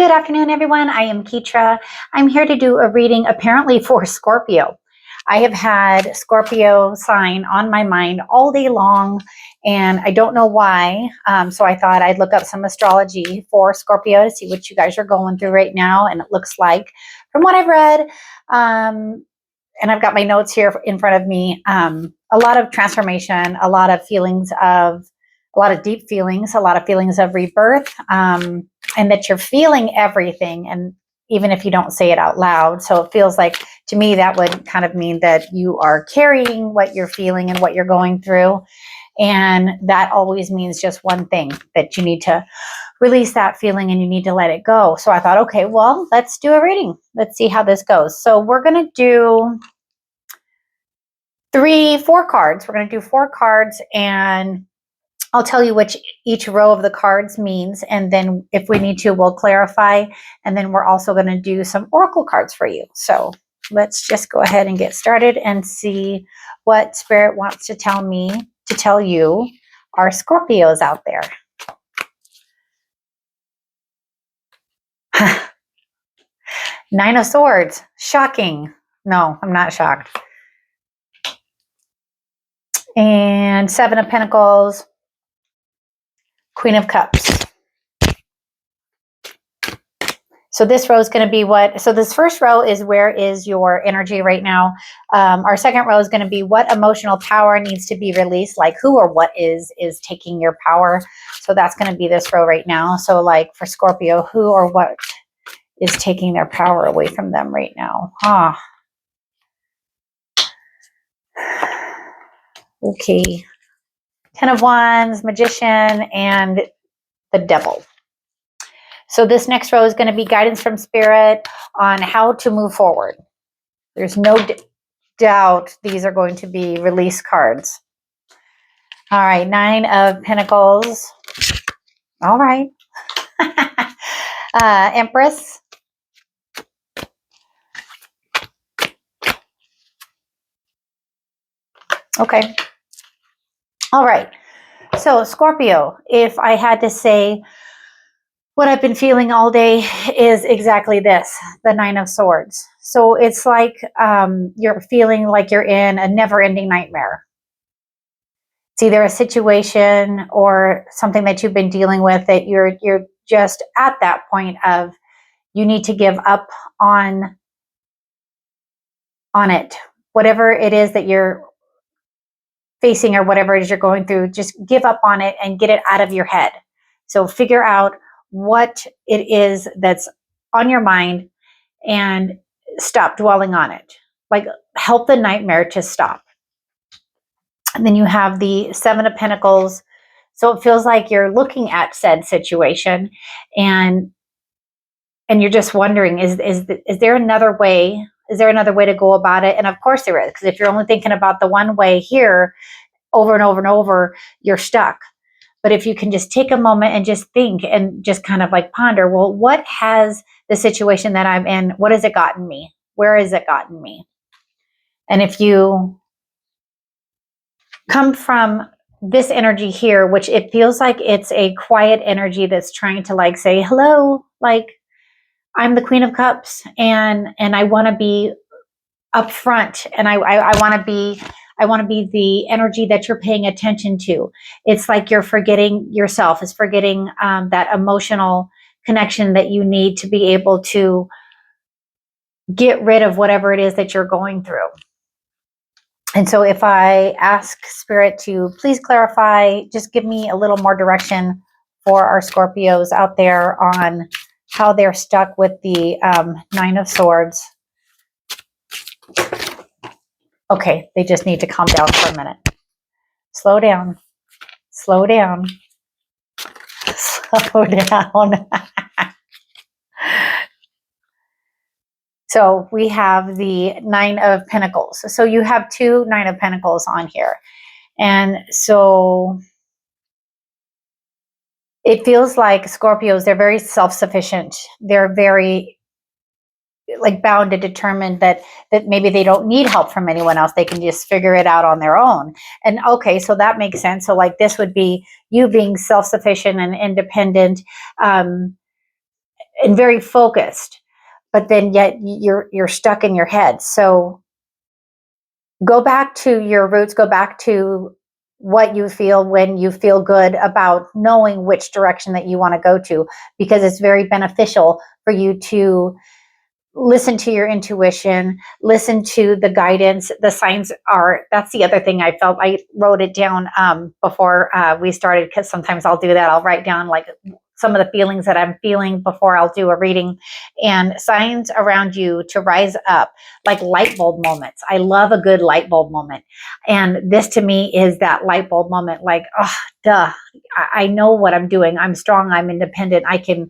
Good afternoon, everyone. I am Ketra. I'm here to do a reading apparently for Scorpio. I have had Scorpio sign on my mind all day long, and I don't know why. So I thought I'd look up some astrology for Scorpio to see what you guys are going through right now. And it looks like, from what I've read, and I've got my notes here in front of me, a lot of transformation, a lot of deep feelings, a lot of feelings of rebirth, and that you're feeling everything, and even if you don't say it out loud. So it feels like, to me, that would kind of mean that you are carrying what you're feeling and what you're going through. And that always means just one thing, that you need to release that feeling and you need to let it go. So I thought, okay, well, let's do a reading. Let's see how this goes. So we're going to do 4 cards. We're going to do 4 cards, and I'll tell you which each row of the cards means, and then if we need to, we'll clarify, and then we're also going to do some oracle cards for you. So let's just go ahead and get started and see what Spirit wants to tell me, to tell you, our Scorpios out there. Nine of Swords. Shocking. No, I'm not shocked. And 7 of Pentacles. Queen of Cups. So this row is going to be so this first row is, where is your energy right now? Our second row is going to be, what emotional power needs to be released? Like, who or what is taking your power? So that's going to be this row right now. So like for Scorpio, who or what is taking their power away from them right now? Okay. 10 of Wands, Magician, and the Devil. So this next row is going to be guidance from Spirit on how to move forward. There's no doubt these are going to be release cards. All right, 9 of Pentacles. All right. Empress. Okay. All right. So Scorpio, if I had to say, what I've been feeling all day is exactly this, the 9 of Swords. So it's like you're feeling like you're in a never-ending nightmare. It's either a situation or something that you've been dealing with, that you're just at that point of, you need to give up on it. Whatever it is that you're facing, or whatever it is you're going through, just give up on it and get it out of your head. So figure out what it is that's on your mind and stop dwelling on it. Like, help the nightmare to stop. And then you have the 7 of Pentacles. So it feels like you're looking at said situation, and you're just wondering, is there another way? Is there another way to go about it? And of course there is, because if you're only thinking about the one way here over and over and over, you're stuck. But if you can just take a moment and just think and just kind of like ponder, well, what has the situation that I'm in, what has it gotten me? Where has it gotten me? And if you come from this energy here, which it feels like it's a quiet energy that's trying to like say, hello, like, I'm the Queen of Cups, and I want to be upfront, and I want to be the energy that you're paying attention to. It's like you're forgetting yourself. It's forgetting that emotional connection that you need to be able to get rid of whatever it is that you're going through. And so if I ask Spirit to please clarify, just give me a little more direction for our Scorpios out there on how they're stuck with the 9 of Swords. Okay, they just need to calm down for a minute. Slow down. Slow down. Slow down. So we have the 9 of Pentacles. So you have 2 9 of Pentacles on here. And so it feels like Scorpios, they're very self-sufficient. They're very like bound and determined that maybe they don't need help from anyone else. They can just figure it out on their own. And okay, so that makes sense. So like this would be you being self-sufficient and independent, and very focused, but then yet you're stuck in your head. So go back to your roots, go back to what you feel when you feel good about knowing which direction that you want to go to, because it's very beneficial for you to listen to your intuition, listen to the guidance. The signs are, that's the other thing I felt. I wrote it down before we started, because sometimes I'll do that. I'll write down like some of the feelings that I'm feeling before I'll do a reading, and signs around you to rise up, like light bulb moments. I love a good light bulb moment. And this to me is that light bulb moment, like, oh, duh, I know what I'm doing. I'm strong. I'm independent. I can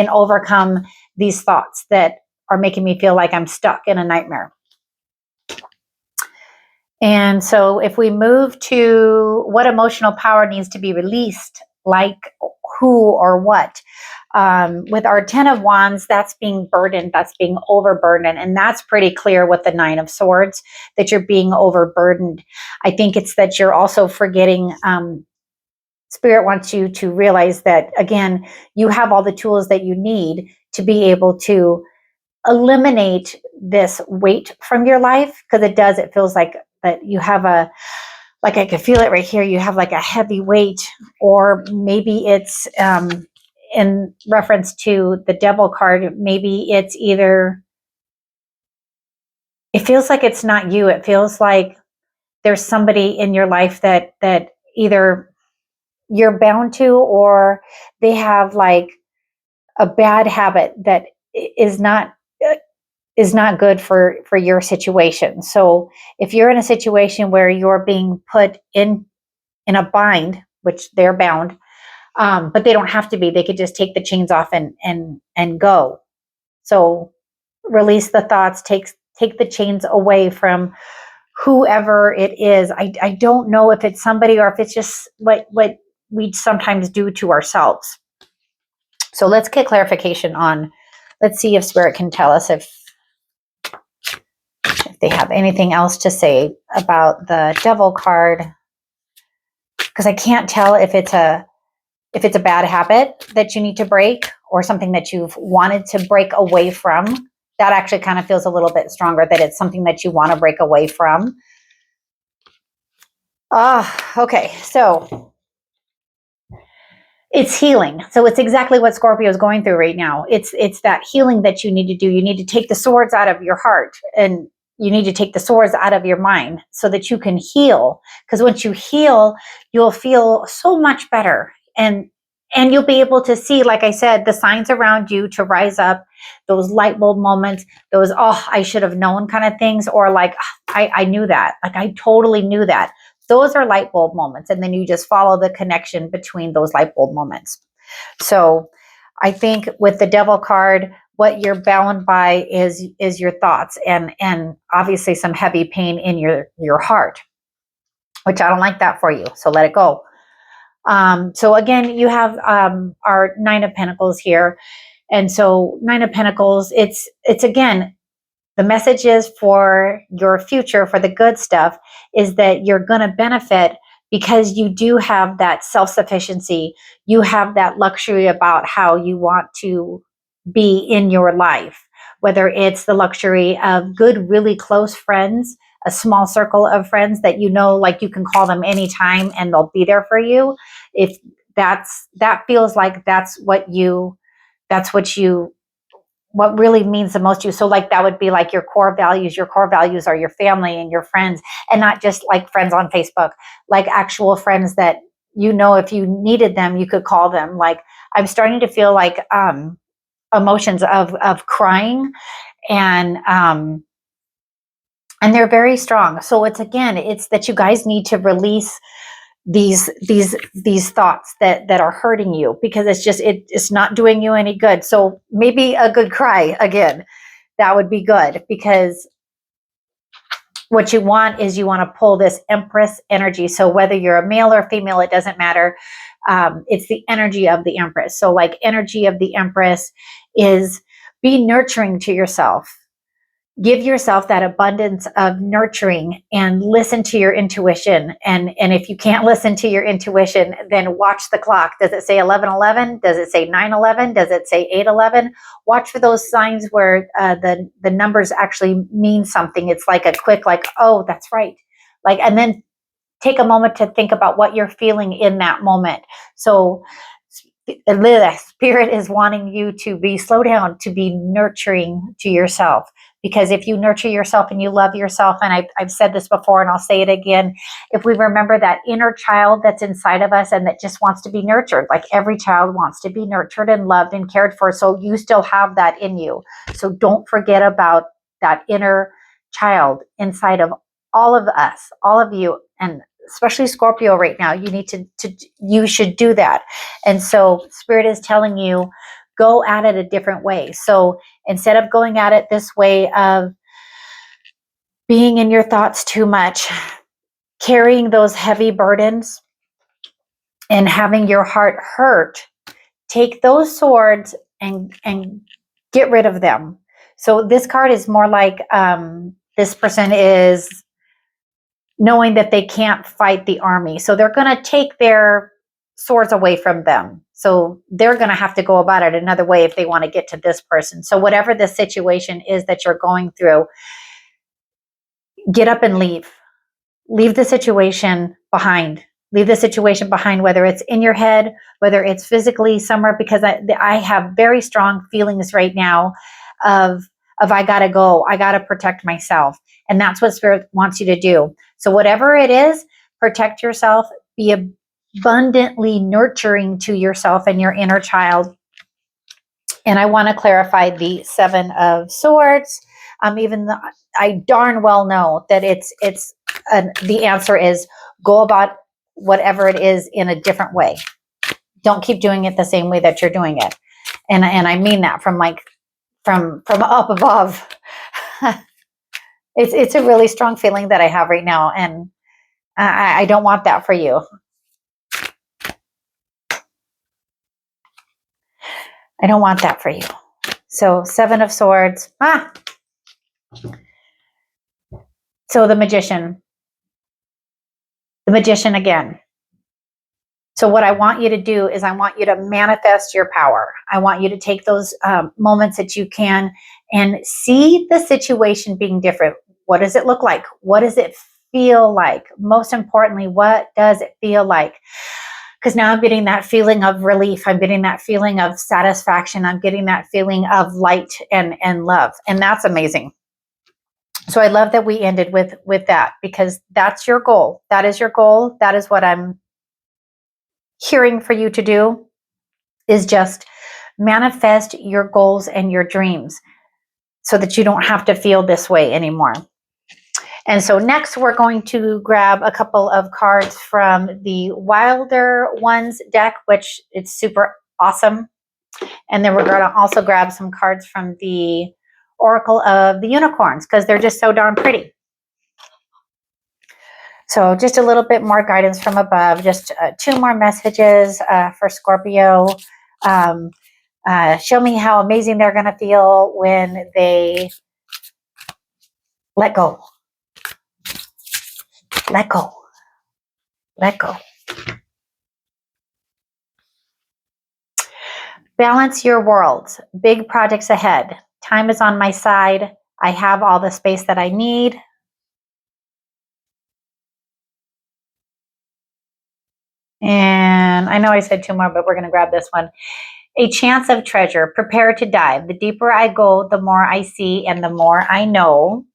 overcome these thoughts that are making me feel like I'm stuck in a nightmare. And so if we move to what emotional power needs to be released, like who or what, with our 10 of Wands, that's being burdened, that's being overburdened. And that's pretty clear with the 9 of Swords, that you're being overburdened. I think it's that you're also forgetting, Spirit wants you to realize that, again, you have all the tools that you need to be able to eliminate this weight from your life, because it feels like that you have like I could feel it right here, you have like a heavy weight, or maybe it's in reference to the Devil card, maybe it's either, it feels like it's not you, it feels like there's somebody in your life that either you're bound to, or they have like a bad habit that is not good for your situation. So if you're in a situation where you're being put in a bind, which they're bound, but they don't have to be, they could just take the chains off and go. So release the thoughts, take the chains away from whoever it is. I don't know if it's somebody or if it's just what we sometimes do to ourselves. So let's get clarification on, let's see if Spirit can tell us if they have anything else to say about the Devil card, because I can't tell if it's a bad habit that you need to break, or something that you've wanted to break away from. That actually kind of feels a little bit stronger, that it's something that you want to break away from. Okay, so it's healing. So it's exactly what Scorpio is going through right now. It's that healing that you need to do. You need to take the swords out of your heart, and you need to take the swords out of your mind so that you can heal. Because once you heal, you'll feel so much better. And you'll be able to see, like I said, the signs around you to rise up, those light bulb moments, those, oh, I should have known kind of things, or like, I knew that. Like, I totally knew that. Those are light bulb moments. And then you just follow the connection between those light bulb moments. So I think with the Devil card, what you're bound by is your thoughts, and obviously some heavy pain in your heart, which I don't like that for you. So let it go. So again, you have our 9 of Pentacles here. And so 9 of Pentacles, it's again, the message is for your future, for the good stuff, is that you're going to benefit because you do have that self-sufficiency. You have that luxury about how you want to be in your life, whether it's the luxury of good, really close friends, a small circle of friends that you know, like you can call them anytime and they'll be there for you. If that feels like what really means the most to you. So like that would be like your core values. Your core values are your family and your friends, and not just like friends on Facebook, like actual friends that, you know, if you needed them, you could call them. Like, I'm starting to feel like emotions of crying, and they're very strong. So it's that you guys need to release these thoughts that are hurting you, because it's not doing you any good. So maybe a good cry again, that would be good, because what you want is, you want to pull this Empress energy. So whether you're a male or female, it doesn't matter. It's the energy of the Empress. So like energy of the Empress is, be nurturing to yourself. give yourself that abundance of nurturing and listen to your intuition. And if you can't listen to your intuition, then watch the clock. Does it say 11:11? Does it say 9:11? Does it say 8:11? Watch for those signs where the numbers actually mean something. It's like a quick, like, oh, that's right. Like, and then take a moment to think about what you're feeling in that moment. So Spirit is wanting you to be slow down, to be nurturing to yourself. Because if you nurture yourself and you love yourself, and I've said this before and I'll say it again, if we remember that inner child that's inside of us and that just wants to be nurtured, like every child wants to be nurtured and loved and cared for. So you still have that in you. So don't forget about that inner child inside of all of us, all of you, and especially Scorpio right now. You need you should do that. And so Spirit is telling you, go at it a different way. So instead of going at it this way of being in your thoughts too much, carrying those heavy burdens and having your heart hurt, take those swords and get rid of them. So this card is more like this person is knowing that they can't fight the army. So they're going to take their swords away from them. So they're going to have to go about it another way if they want to get to this person. So whatever the situation is that you're going through, get up and leave. Leave the situation behind. Leave the situation behind, whether it's in your head, whether it's physically somewhere, because I have very strong feelings right now of I got to go. I got to protect myself. And that's what Spirit wants you to do. So whatever it is, protect yourself, be abundantly nurturing to yourself and your inner child. And I want to clarify the 7 of Swords. Even though I darn well know that the answer is go about whatever it is in a different way. Don't keep doing it the same way that you're doing it. And I mean that from up above. It's a really strong feeling that I have right now, and I don't want that for you. I don't want that for you. So 7 of Swords. So the Magician. The Magician again. So what I want you to do is I want you to manifest your power. I want you to take those moments that you can and see the situation being different. What does it look like? What does it feel like? Most importantly, what does it feel like? Because now I'm getting that feeling of relief. I'm getting that feeling of satisfaction. I'm getting that feeling of light and love. And that's amazing. So I love that we ended with that, because that's your goal. That is your goal. That is what I'm hearing for you to do, is just manifest your goals and your dreams so that you don't have to feel this way anymore. And so next we're going to grab a couple of cards from the Wylder Ones deck, which it's super awesome. And then we're going to also grab some cards from the Oracle of the Unicorns, because they're just so darn pretty. So just a little bit more guidance from above, just 2 more messages for Scorpio. Show me how amazing they're going to feel when they let go. Let go. Let go. Balance your worlds. Big projects ahead. Time is on my side. I have all the space that I need. And I know I said 2 more, but we're going to grab this one. A chance of treasure. Prepare to dive. The deeper I go, the more I see and the more I know.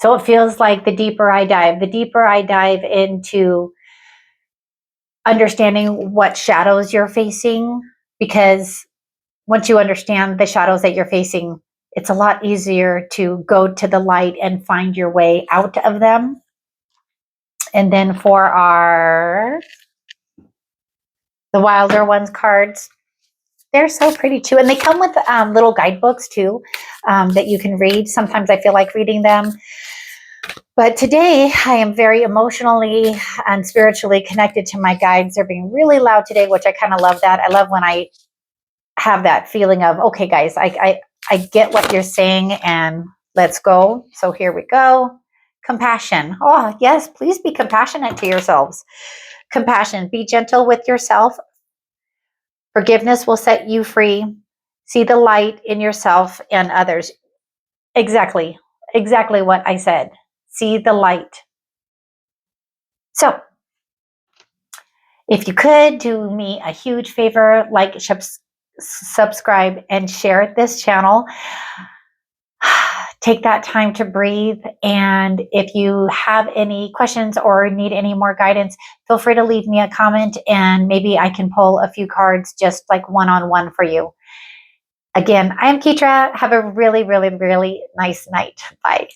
So it feels like the deeper I dive into understanding what shadows you're facing, because once you understand the shadows that you're facing, it's a lot easier to go to the light and find your way out of them. And then for the Wylder Ones cards, they're so pretty too. And they come with little guidebooks too that you can read. Sometimes I feel like reading them. But today I am very emotionally and spiritually connected to my guides. They're being really loud today, which I kind of love that. I love when I have that feeling of, okay, guys, I I get what you're saying, and let's go. So here we go. Compassion. Oh, yes, please be compassionate to yourselves. Compassion. Be gentle with yourself. Forgiveness will set you free. See the light in yourself and others. Exactly. Exactly what I said. See the light. So, if you could do me a huge favor, like, subscribe, and share this channel. Take that time to breathe. And if you have any questions or need any more guidance, feel free to leave me a comment, and maybe I can pull a few cards just like one-on-one for you. Again, I'm Ketra. Have a really, really, really nice night. Bye.